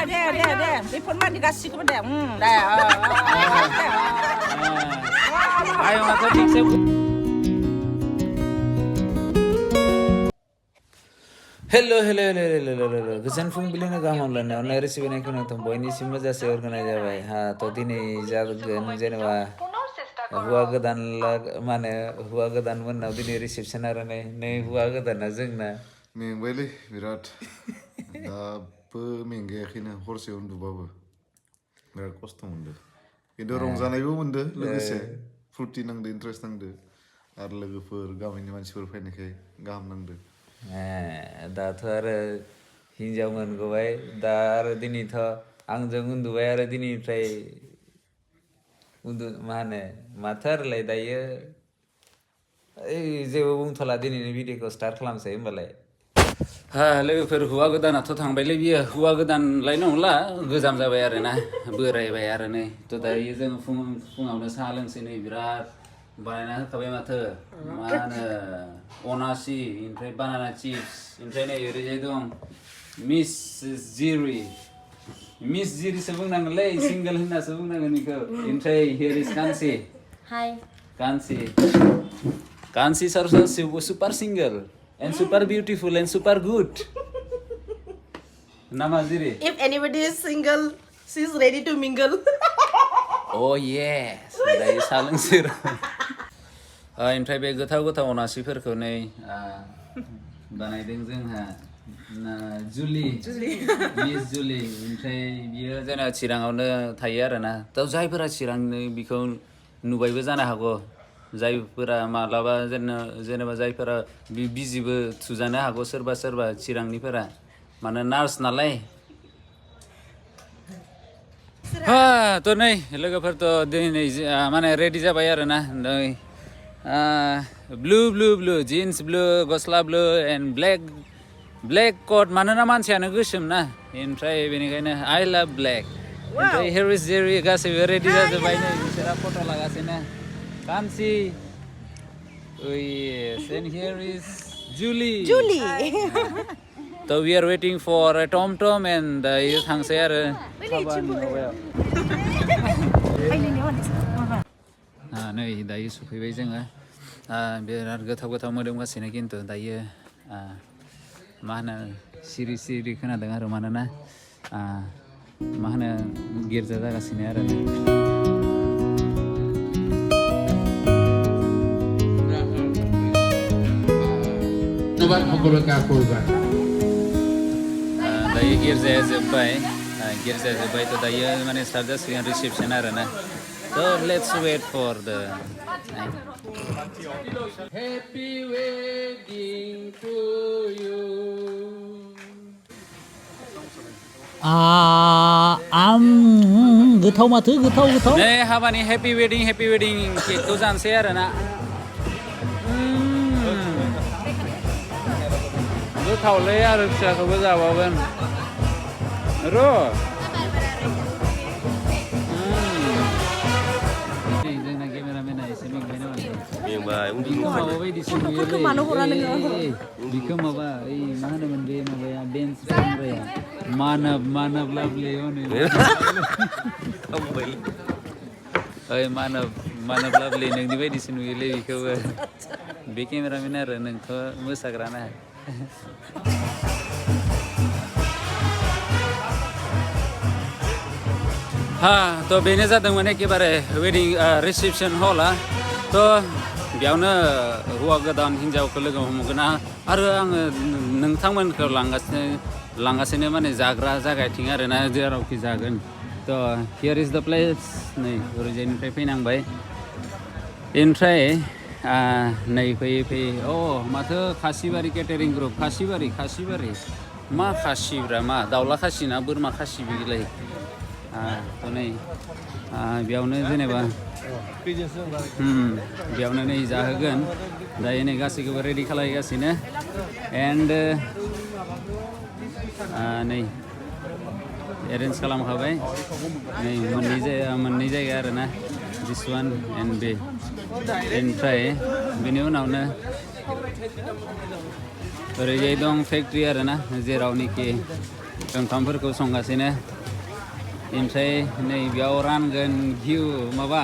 बेफोर मानि गासिखौबो दे दे आयं माथो थिगसे हेलो गोजोन फुंबिलिनि गाहाम हामलायनायाव अननाय सिबिनायखौ नोंथां बयनिसिमबो जासिहरग्रोनाय जाबाय थ' दिनै जागोन जेनेबा हौवा गोदान माने हौवा गोदान मोननाव दिनै रिसेपसन आरो नै हौवा गोदाना जोंना मेंबायलै बिराद दाबो मेंगायाखैनो हरसे उन्दुबाबो बिराद खस्थ' मोनदों खिन्थु रंजानायबो मोनदों लोगोसे फुर्ति नांदों इन्ट्रेस्ट नांदों आरो लोगोफोर गामिनि मानसिफोर फैनायखाय गाहाम नांदों दाथ' आरो हिन्जाव मोनगौबाय दा आरो दिनैथ' आंजों उन्दुबाय आरो दिनैनिफ्राय मा होनो माथो आरोलाय दायो जेबो बुंथ'ला दिनैनि भिडिअखौ स्टार्ट खालामसै होमबालाय लोगोफोर हौवा गोदानाथ' थांबायलै बियो हौवा गोदानलाय नंला गोजाम जाबाय आरो ना बोरायबाय आरो नै थ' दायो जों फुङावनो साहा लोंसै नै बिराद बानायना होखाबाय माथो मा होनो अनासि ओमफ्राय बानाना चिप्स ओमफ्राय नै ओरैजाय दं मिस जिरिसो बुंनांगोनलै सिंगोल होननासो बुंनांगोन बेखौ ओमफ्राय हियर इज कान्सि हाय कान्सि is also super single and super beautiful and super good. Nama Ziri. If anybody is single, she's ready to mingle. Oh yes. Dayo salang sir. Oमफ्राय बे गोथाव अनासिफोरखौ नै बानायदों जोंहा मिस जुलि ओमफ्राय बियो जोंना चिराङावनो थायो आरोना थ' जायफोरा चिरांनि बिखौ नुबायबो जानो हागौ जायफोरा मालाबा जेनेबा जायफोरा बिजिबो थुजानो हागौ सोरबा चिरांनिफोरा माने नार्स नालाय थ' नै लोगोफोरथ' दिनै माने रेडि जाबाय आरोना नै ब्लु जिन्स ब्लु गस्ला ब्लु एन्ड ब्लेक कट मानोना मानसियानो गोसोम ना ओमफ्राय बेनिखायनो आइ लाभ ब्लेक ओमफ्राय हियर इज जेरि गासैबो रेडि जाजोब्बाय नै बिसोरा फट' लागासिनो Kansi. Oh yes, and here is Julie. So we are waiting for a Tom and you thangsay are khabani mabayaw. नै दायो सफैबाय जोङो बिराद गोथाव मोदोमगासिनो खिन्थु दायो मा होनो सिरि खोनादों आरो मानोना मा होनो गिर्जा जागासिनो आरो दायो गिर्जाया जोब्बाय थ' दायो माने स्टार्ट जासिगोन रिसेपसन आरोना थ' let's wait for the happy wedding to you गोथाव माथो गोथाव नै हाबानि हेपि वेडिं केकखौ जानोसै आरोना गोथावलै आरो फिसाखौबो जाबावगोन र' जोंना केमेरामेना एसे मेंबाय बिखौ माबा ओइ मा होनोमोन बे माबाया डेन्स खालामग्राया मानब लाभलि ओइ मानब लाभलि नोंनि बायदिसो नुयोलै बेखौबो बे केमेरामेन आरो नोंथ' मोसाग्राना थ' बेनो जादोंमोन एखेबारे वेडिं रिसेपसन हला थ' बेयावनो हौवा गोदान हिन्जावखौ लोगो हमगोन आरो आङो नोंथांमोनखौ लांगासिनो माने जाग्रा जायगाथिं आरोना जेरावखि जागोन थ' हियर इज द प्लेस नै ओरैजायनिफ्राय फैनांबाय ओमफ्राय नै फैयै माथो खासिबारि केटारिं ग्रुप खासिबारि मा खासिब्रा मा दाउला खासि ना बोरमा खासि बिलाय थ' नै बेयावनो जेनेबा बेयावनो नै जाहोगोन दायो नै गासैखौबो रेडि खालामगासिनो एन्ड नै एरेन्ज खालामखाबाय नै मोननै जायगा आरोना दिस वान एन्ड बे ओमफ्राय बेनि उनावनो ओरैजाय दं फेक्ट्रि आरोना जेरावनोखि ओंखामफोरखौ संगासिनो ओमफ्राय नै बेयाव रानगोन घिउ माबा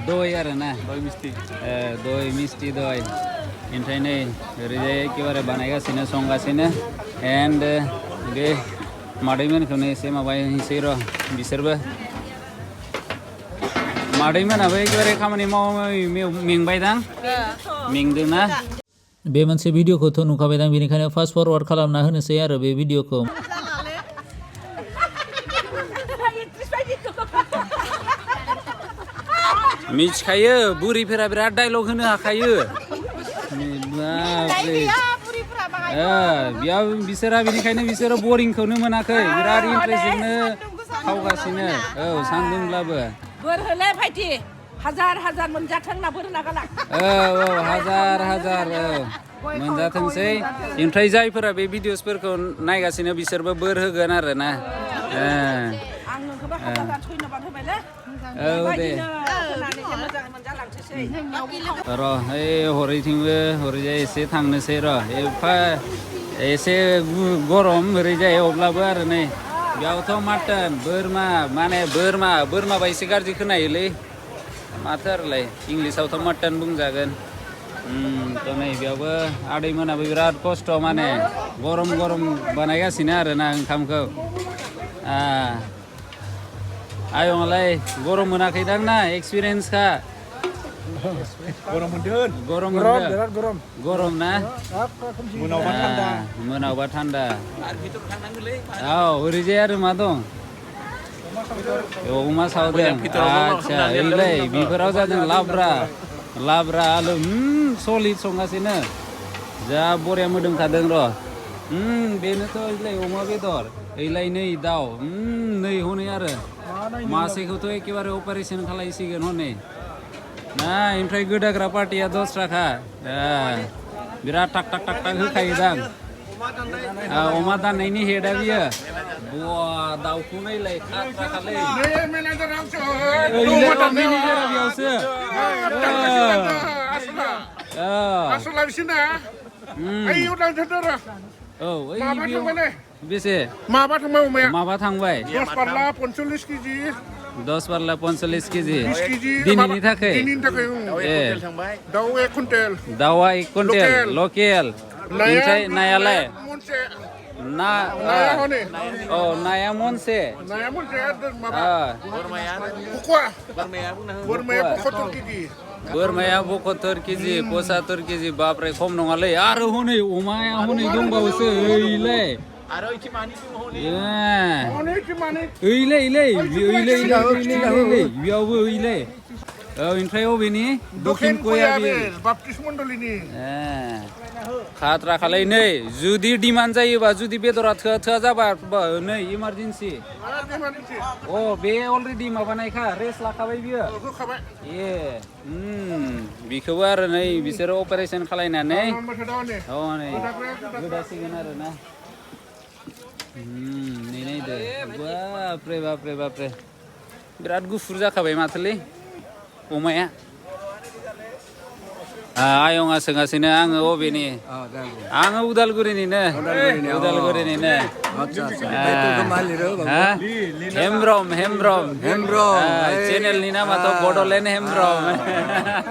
दय आरो ना दय मिस्टि दय ओमफ्राय नै ओरैजाय एखेबारे बानायगासिनो संगासिनो एन्ड बे मादैमोनखौनो एसे माबाहैसै र' बिसोरबो मादैमोनाबो एखेबारे खामानि मावै मेंबाय दां मेंदोंना बे मोनसे भिडिअखौथ' नुखाबाय दां बेनिखायनो फास्ट फरवार्ड खालामना होनोसै आरो बे भिडिअखौ मिथिखायो बुरिफोरा बिराद डायलग होनो हाखायो बेयाव बिसोरा बेनिखायनो बिसोरो बरिंखौनो मोनाखै बिराद इन्ट्रेस्टजोंनो खावगासिनो औ सान्दुंब्लाबो बोर होलाय भाइटि हाजार हाजार मोनजाथों ना बोर होना गाला औ हाजार औ मोनजाथोंसै ओमफ्राय जायफोरा बे भिडिअसफोरखौ नायगासिनो बिसोरबो बोर होगोन आरो ना आं नोंखौबो हाजार थैनोबाद होबायलै औ दे र' ओइ हरैथिंबो हरैजाय एसे थांनोसै र' एफा एसे गरम ओरैजाय अब्लाबो आरो नै बेयावथ' माटन बोरमा माने बोरमाबा एसे गाज्रि खोनायोलै माथो आरोलाय इंलिसावथ' माटन बुंजागोन थ' नै बेयावबो आदैमोनाबो बिराद खस्थ' माने गरम बानायगासिनो आरोना ओंखामखौ आयंआलाय गरम मोनाखैदां ना एक्सपिरियेन्सखा गरम ना मोनावबा थान्दा औ ओरैजाय आरो मा दं अमा सावदों आदसा ओइलाय बेफोराव जादों लाब्रा आलु सलिड संगासिनो जा बरिया मोदोमखादों र' बेनोथ' ओइलाय अमा बेदर ओइलाय नै दाउ नै हनै आरो मासेखौथ' एखेबारे अपारेसन खालायसिगोन हनै ना ओमफ्राय गोदाग्रा पार्टिया दस्राखा बिराद टाक होखायो दां अमा दाननायनि हेडआ बियो बवा दाउखौ नायलाय खालै मेनेजारा बेयावसो औ बेसे माबा थांबाय 10 पारला 45 केजि 10 पारला 45 केजि दिनैनि थाखाय दाउआ 1 कुइन्टेल लकेल ओमफ्राय नायालाय नाया मनसे बोरमाया 72 केजि 75 केजि बापरे खम नङालै आरो हनै अमाया हनै दंबावोसो ओइलाय बेयावबो ओइलाय ओमफ्राय अबेनि दक्षिण कया खात्रा खालाय नै जुदि डिमान्ड जायोबा जुदि बेदरा थोआ जाबा नै इमारजेन्सि बे अलरेडि माबानायखा रेस्ट लाखाबाय बियो बिखौबो आरो नै बिसोरो अपारेसन खालायनानै गोदासिगोन आरो ना नै नायदो बापरे बिराद गुफुर जाखाबाय माथोलै अमाया आयंआ सोंगासिनो आङो अबेनि आङो उदालगुरिनिनो हेमब्रम चेनेलनि नामाथ' बड'लेण्ड हेमब्रम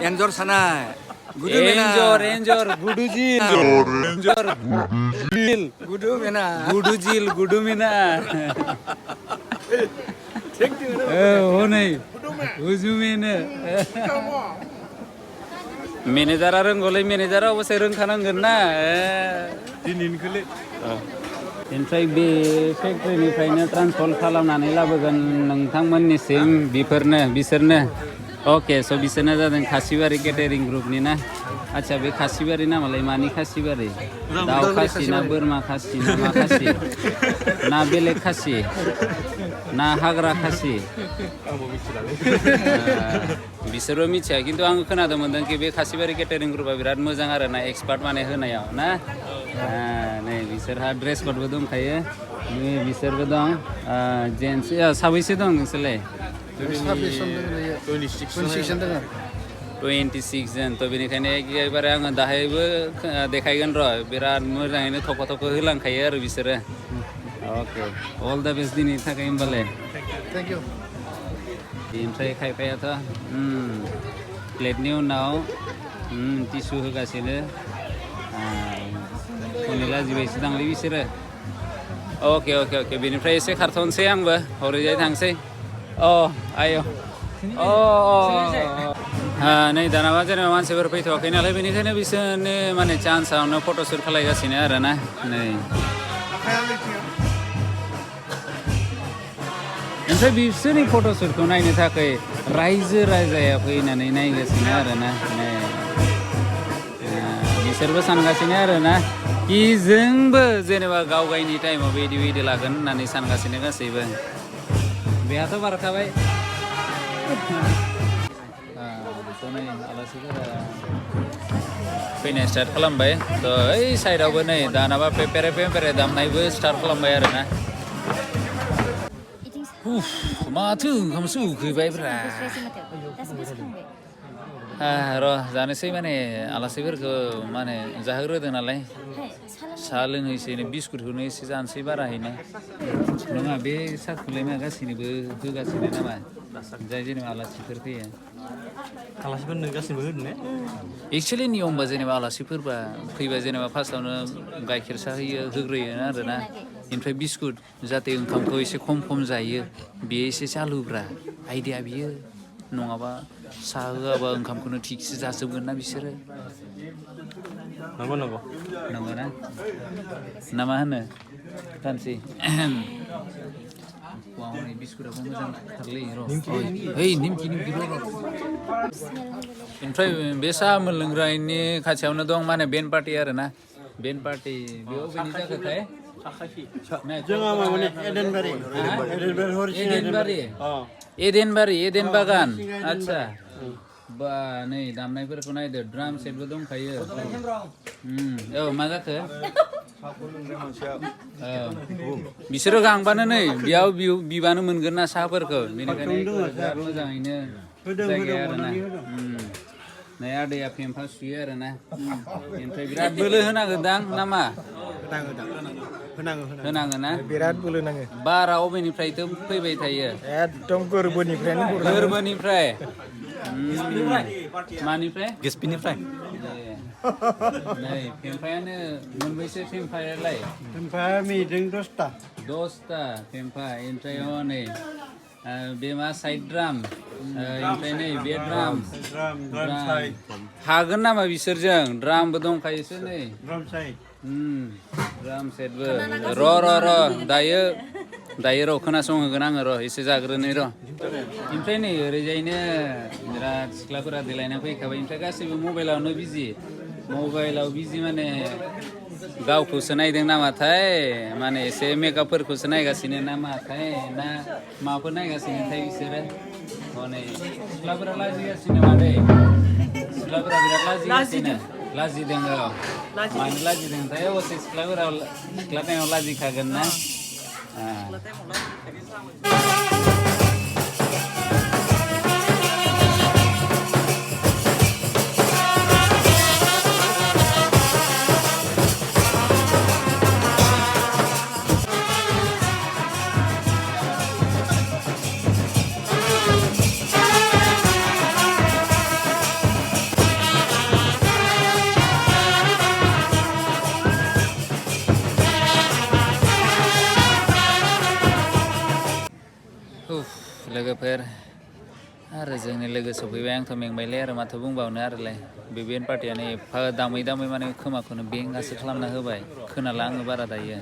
एन्जर सानाय एन्जर गुदु मिना हनै हुजुमेनो मेनेजारा रोंगौलै मेनेजारा अबसे रोंखानांगोन ना दिनैनिखौलै ओमफ्राय बे फेक्ट्रिनिफ्रायनो ट्रान्सफर खालामनानै लाबोगोन नोंथांमोननिसिम बिसोरनो अके स' बिसोरनो जादों खासिबारि केटारिं ग्रुपनि ना आच्छा बे खासिबारि नामालाय मानि खासिबारि दाउ खासि ना बोरमा खासि ना मा खासि ना बेलेग खासि ना हाग्रा खासि बिसोरबो मिथिया खिन्थु आं खोनानो मोनदों कि बे खासिबारि केटारिं ग्रुपआ बिराद मोजां आरो ना एक्सपार्ट माने होनायाव ना नै बिसोरहा ड्रेस क'डबो दंखायो बिसोरबो दं जेन्टस साबैसे दं नोंसोरलाय 26 जन थ' बेनिखायनो एखेबारे आङो दाहायबो देखायगोन र' बिराद मोजाङैनो थख' होलांखायो आरो बिसोरो Oke, all the best dini tak kayak imbal. Thank you. Oke खायफाया थ' प्लेटनि उनाव टिसु होगासिनो खननै लाजिबायसो दांलै बिसोरो अके बेनिफ्राय एसे खारथ'नोसै आंबो हरैजाय थांसै आय नै दानाबा जेनेबा मानसिफोर फैथ'वाखै नालाय बेनिखायनो बिसोरनि माने चान्सआवनो फट'शुट खालायगासिनो आरोना नै ओमफ्राय बिसोरनि फट'शुटखौ नायनो थाखाय रायजो राजाया फैनानै नायगासिनो आरोना बिसोरबो सानगासिनो आरोना कि जोंबो जेनेबा गाव गावनि टाइमाव बिदि लागोन होननानै सानगासिनो गासैबो बेहाथ' बारखाबाय नै आलासिफोरा फैनाय स्टार्ट खालामबाय थ' ओइ साइडआवबो नै दानाबा पेम्पेरे दामनायबो स्टार्ट खालामबाय आरोना माथो ओंखामसो उखैबायब्रा र' जानोसै माने आलासिफोरखौ माने जाहोग्रोदों नालाय साहा लोंहैसैनो बिस्कुटखौनो एसे जानोसै बाराहैनो नङा बे साहाखौलाय मा गासैनोबो होगासिनो नामा जाय जेनेबा आलासिफोर फैयो आलासिफोरनो गासैबो होदों ने एक्सुवेलि नियमबा जेनेबा आलासिफोरबा फैबा जेनेबा फार्स्टआवनो गाइखेर साहा होग्रोयो आरोना ओमफ्राय बिस्कुट जाहाथे ओंखामखौ एसे खम जायो बेयो एसे चालुब्रा आइडिया बियो नङाबा साहा होआबा ओंखामखौनो थिगसे जाजोबगोन ना बिसोरो नंगौना ना मा होनो गानसै बिस्कुटाबो मोजांथारलै र' ओइ निमखि र' ओमफ्राय बे साहा मोनलोंग्रानि खाथियावनो दं मा होनो बेन्ड पार्टि आरोना बेन्ड पार्टि बेयाव बेनि जायगाथाय जोंहा माने एदेन बागान आच्छा बा नै दामनायफोरखौ नायदो ड्राम सेटबो दंखायो मा जाखो बिसोरो गांबानो नै बेयाव बिबानो मोनगोन ना साहाफोरखौ बेनिखायनो मोजाङैनो जायगाया आरोना नै आदैया फेम्फा सुयो आरोना ओमफ्राय बिराद बोलो होनांगोनदां ना मा होनाङो ना बिराद बोलो नाङो बारा अबेनिफ्रायथ' फैबाय थायो एकदम गोरबोनिफ्राय मानिफ्राय गेसपिनिफ्राय नै फेम्फायानो मोनबैसे फेम्फायालाय ओमफ्राय मिजों 10टा फेम्फा ओमफ्राय नै बे मा साइड ड्राम ओमफ्राय नै बे ड्राम हागोन नामा बिसोरजों ड्रामबो दंखायोसो नै ड्राम सेटबो र' दायो र' खोनासंहोगोन आङो र' एसे जाग्रोनै र' ओमफ्राय नै ओरैजायनो बिराद सिख्लाफोरा देलायना फैखाबाय ओमफ्राय गासैबो मबाइलावनो बिजि माने गावखौसो नायदों नामाथाय माने एसे मेकआपफोरखौसो नायगासिनो नामाथाय ना माबाफोर नायगासिनोथाय बिसोरो हनै सिख्लाफोरा लाजिगासिनो मादै सिख्लाफोरा बिराद लाजिदों मानो लाजिदोंथाय अबसे सिख्ला टाइमाव लाजिखागोन ना लोगोफोर आरो जोंनि लोगो सफैबाय आंथ' मेंबायलै आरो माथो बुंबावनो आरोलाय बे बेन्ड पार्टियानो एफा दामै माने खोमाखौनो बेंगासो खालामना होबाय खोनाला आङो बारा दायो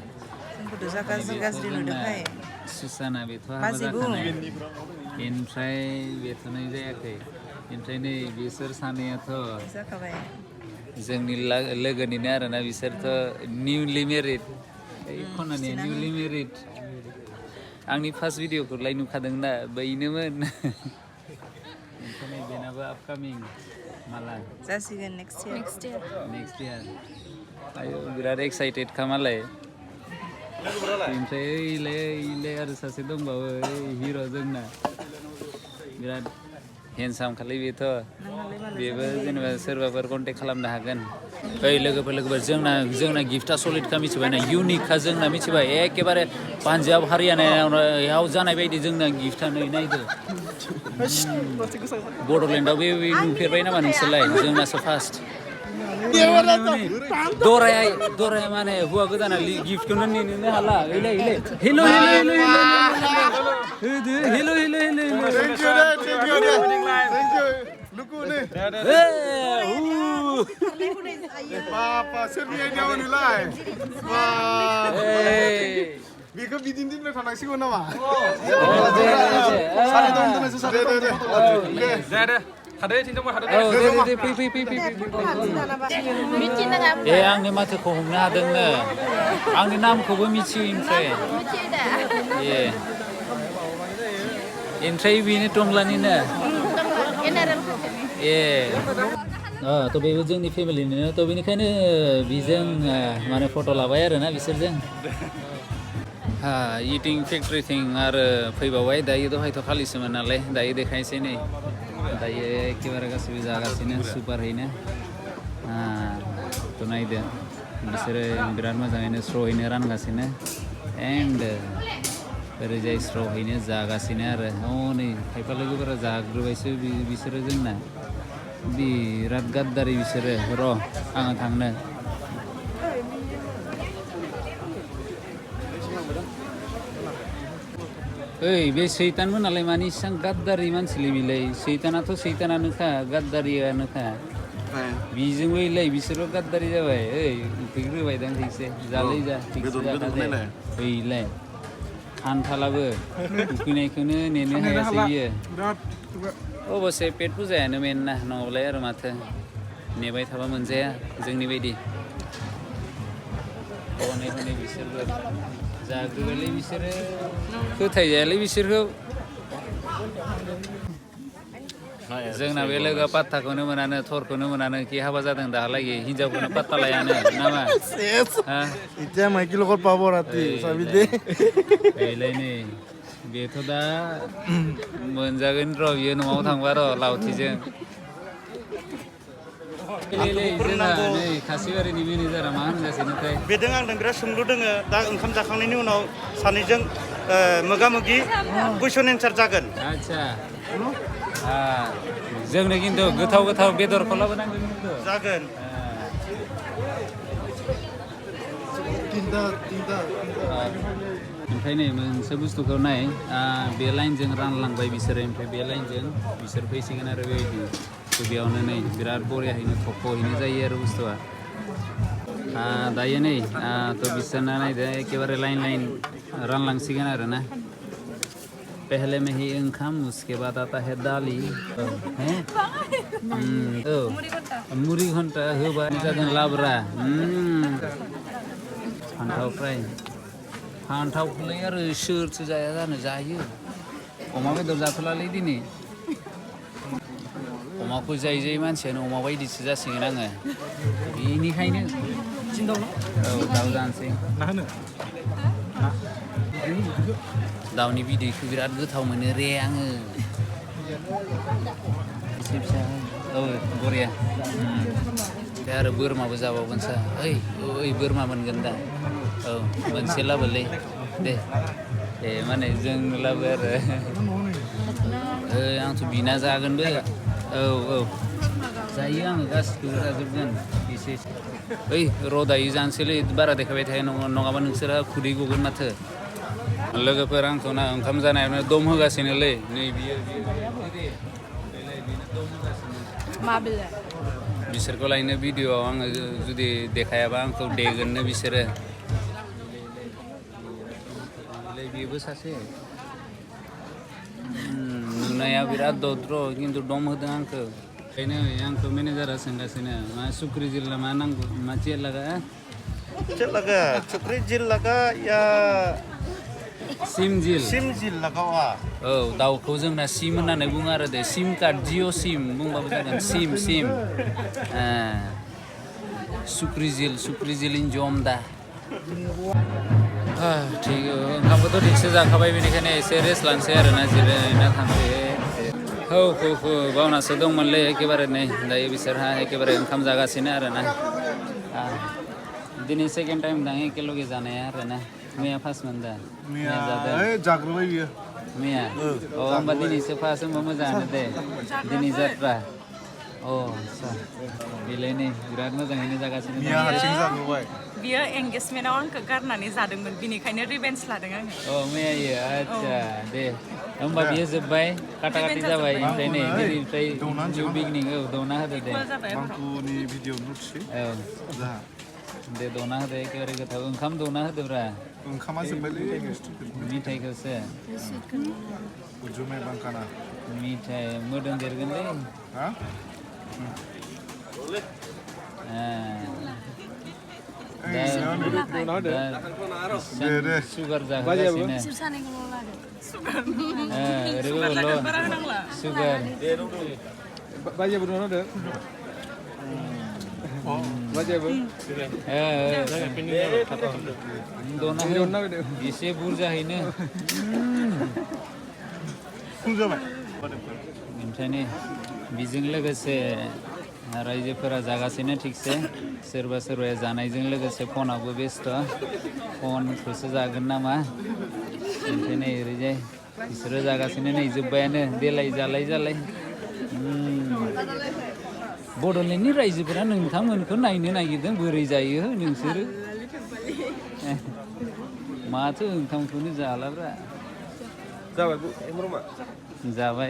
सुसाना बेथ' हाबा जाखानाय ओमफ्राय बेथ'नाय जायाखै ओमफ्राय नै बिसोर सानैयाथ' जोंनि लोगोनिनो आरोना बिसोरथ' निउलि मेरिड खनानिया निउलि मेरिड आंनि फार्स्ट भिडिअखौलाय नुखादों ना बैनोमोन ओमफ्राय बेनाबो आपकामिं माला जासिगोन नेक्स्ट इयार आयो बिराद एक्साइटेड खामालाय ओमफ्राय ओइलाय आरो सासे दंबावो हिर' जोंना बिराद हेन्डसाम खालि बेथ' बेबो जेनेबा सोरबाफोर कन्टेक्ट खालामनो हागोन ओइ लोगोफोर जोंना गिफ्टआ सलिडखा मिथिबाय ना इउनिकखा जोंना मिथिबाय एखेबारे पान्जाब हारियानायाव जानाय बायदि जोंना गिफ्टआ नै नायदो बड'लेण्डआव बे नुफेरबाय नामा नोंसोरलाय जोंनासो फार्स्ट दराया माने हौवा गोदाना गिफ्टखौनो नेनोनो हाला हेल' Papa, soरनि आइडियाव नुलाय बेखौ बिदिनो दिननो थानांसिगौ नामा सारि दं दोननोसै सारि दे हादे थिनजोंबो हादे फै आंनि माथोखौ हमनो हादोंनो आंनि नामखौबो मिथियो ओमफ्राय बेनो टंलानिनो थ' बेबो जोंनि फेमिलिनिनो थ' बेनिखायनो बिजों माने फट' लाबाय आरोना बिसोरजों इटिं फेक्ट्रिथिं आरो फैबावबाय दायो दहायथ' खालिसोमोन नालाय दायो देखायनोसै नै दायो एखेबारे गासैबो जागासिनो सुपारहैनो थ' नायदो बिसोरो बिराद मोजाङैनो स्र'हैनो रानगासिनो एन्ड ओरैजाय स्र'हैनो जागासिनो आरो नै खायफा लोगोफोरा जाग्रोबायसो बिसोरो जोंना बिराद गाद्दारि बिसोरो र' आङो थांनो ओइ बे सैतानमोन नालाय मानि इसां गाद्दारि मानसिलै बिलाय सैतानाथ' सैतानानोखा गाद्दारियानोखा बिजोंबो इलाय बिसोरबो गाद्दारि जाबाय ओइ उखैग्रोबायदां थिगसे जालै जा थिगसे जाखादे ओइलाय खान्थालाबो उखैनायखौनो नेनो हायासै बियो अबसे पेट फुजायानो मेन ना नङाब्लाय आरो माथो नेबाय थाबा मोनजाया जोंनि बायदि हनै बिसोरबो जाग्रोबायलै बिसोरो फोथायजायालै बिसोरखौ जोंना बे लोगोआ पात्ताखौनो मोनानो थरखौनो मोनानो कि हाबा जादों दाहालागै हिनजावखौनो पात्ता लायानो नामा এতিয়া মাইকীৰ লগত পাব ৰাতি চাবি দে এইलाय नै बेथ' दा मोनजागोन र' बियो न'आव थांबा र' लावथिजों जोंना नै खासिबारिनि मेनेजारा मा होनगासिनोथाय बेजों आंजों बिराद सोंलु दोङो दा ओंखाम जाखांनायनि उनाव सानैजों मोगा-मोगि कुइसन एन्सार जागोन आदसा जोंनो खिन्थु गोथाव बेदरखौ लाबोनांगोन खिन्थु जागोन ओमफ्राय नै मोनसे बुस्थुखौ नाय बे लाइनजों रानलांबाय बिसोरो ओमफ्राय बे लाइनजों बिसोर फैसिगोन आरो बेबायदि बेयावनो नै बिराद बरियाहैनो थख'हैनो जायो आरो बुस्थुआ दायो नै थ' बिसोरना नायदो एखेबारे लाइन रानलांसिगोन आरो ना पहले में ही ओंखाम उसके बाद आता है दालि मुरि घन्टा होबाय जादों लाब्रा फान्थावखौलाय आरो सोरथो जाया जानो जायो अमा बेदर जाथ'लालै दिनै अमाखौ जायै मानसियानो अमा बायदिसो जासिगोन आङो बेनिखायनो दाउ जानोसै दाउनि बिदैखौ बिराद गोथाव मोनो रे आङो एसे फिसा बरिया ओमफ्राय आरो बोरमाबो जाबावगोनसो ओइ बोरमा मोनगोन दा मोनसे लाबोलै दे माने जों लाबो आरो आंथ' बिना जागोनबो जायो आङो गासिखौबो जाजोबगोन एसे ओइ र' दायो जानोसैलै बारा देखायबाय थायो नङाबा नोंसोरहा खुदै गगोन माथो लोगोफोर आंखौ ना ओंखाम जानायावनो दम होगासिनोलै नै बियो बिसोरखौ लायनो भिडिअ'आव आङो जुदि देखायाबा आंखौ देगोननो बिसोरो बेबो सासे नुनाया बिराद दद्र खिन्थु दम होदों आंखौ ओंखायनो आंखौ मेनेजारा सोंगासिनो मा सुक्रि जिल्ला मा नांगौ मा चेट लागा सुक्रि जिल्लागा या सिम जिल लागावा दाउखौ जोंना सिम होननानै बुङो आरो दे सिम कार्ड जिअ सिम बुंबाबो जागोन सिम सुक्रि जिल इन जमदा थिग ओंखामखौथ' थिगसे जाखाबाय बेनिखायनो एसे रेस्ट लानोसै आरोना जिरायना थांसै बावनासो दंमोनलै एखेबारे नै दायो बिसोरहा एखेबारे ओंखाम जागासिनो आरोना दिनै सेकेन्ड टाइम दां एखेलगे जानाया आरोना मैया फार्स्टमोन दा मैया जादों जाग्रोबाय बियो मैया होमबा दिनैसो फार्स्ट होमबा मोजाङानो दे दिनै जात्रा आच्छा बेलाय नै बिराद मोजाङैनो जागासिनो मिया हारसिं जाग्रोबाय बियो एंगेजमेन्टआव आंखौ गारनानै जादोंमोन बिनिखायनो रिभेन्स लादों आङो मैयायो आच्छा दे होमबा बियो जोब्बाय काटा काटि जाबाय ओमफ्राय नै दिनैनिफ्राय निउ बिगिनिं दौना होदो दे बांकुनि भिडिअ नुसै जाहा दे दौना होदो एखेबारे गोथाव ओंखाम दौना होदोब्रा ओंखामा जोब्बायलै मिथाइखौसो जुमाय बांकाना मिथाइ मोदोम देरगोनलै हा सुगार जाहोगासिनो सुगार बाजेबो दं होदो बाजेबो दौना एसे बुरजाहैनो फुल जाबाय ओमफ्राय नै बेजों लोगोसे रायजोफोरा जागासिनो थिगसे सोरबा सोरबाया जानायजों लोगोसे फनावबो बेस्थ' फनखौसो जागोन नामा ओमफ्राय नै ओरैजाय बिसोरो जागासिनो नै जोब्बायानो देलाय जालाय बड'लेण्डनि रायजोफोरा नोंथांमोनखौ नायनो नागिरदों बोरै जायो नोंसोरो माथो ओंखामखौनो जालाब्रा जाबाय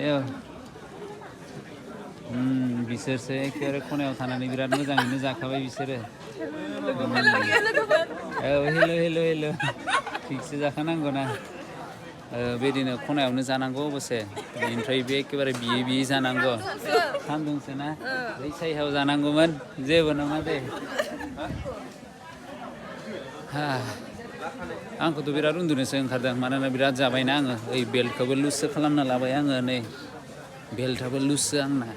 बिसोरसो एखेबारे खनायाव थानानै बिराद मोजाङैनो जाखाबाय बिसोरो हेल' थिगसे जाखानांगौना बेदिनो खनायावनो जानांगौ अबसे ओमफ्राय बे एखेबारे बियै जानांगौ सान्दुंसो ना बै सायहायाव जानांगौमोन जेबो नङा दे आंखौथ' बिराद उन्दुनोसो ओंखारदों मानोना बिराद जाबायना आङो ओइ बेल्टखौबो लुजसो खालामना लाबाय आङो नै बेल्टआबो लुजसो आंना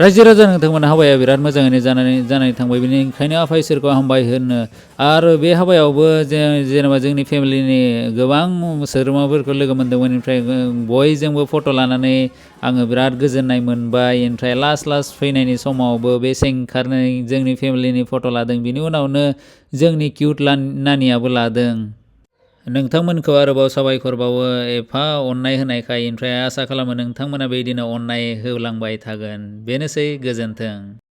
रायजो राजा नोंथांमोना हाबाया बिराद मोजाङैनो जानानै थांबाय बेनिखायनो आफा इसोरखौ हामबाय होनो आरो बे हाबायावबो जेनेबा जोंनि फेमिलिनि गोबां सोद्रोमाफोरखौ लोगो मोन्दोंमोन ओमफ्राय बयजोंबो फट' लानानै आङो बिराद गोजोननाय मोनबाय ओमफ्राय लास्ट फैनायनि समावबो बे सेंखारनाय जोंनि फेमिलिनि फट' लादों बिनि उनावनो जोंनि किउट नानियाबो लादों नोंथांमोनखौ आरोबाव साबायखर बावो एफा अननाय होनायखाय ओमफ्राय आसा खालामो नोंथांमोना बेदिनो अननाय होलांबाय थागोन बेनोसै गोजोन्थों।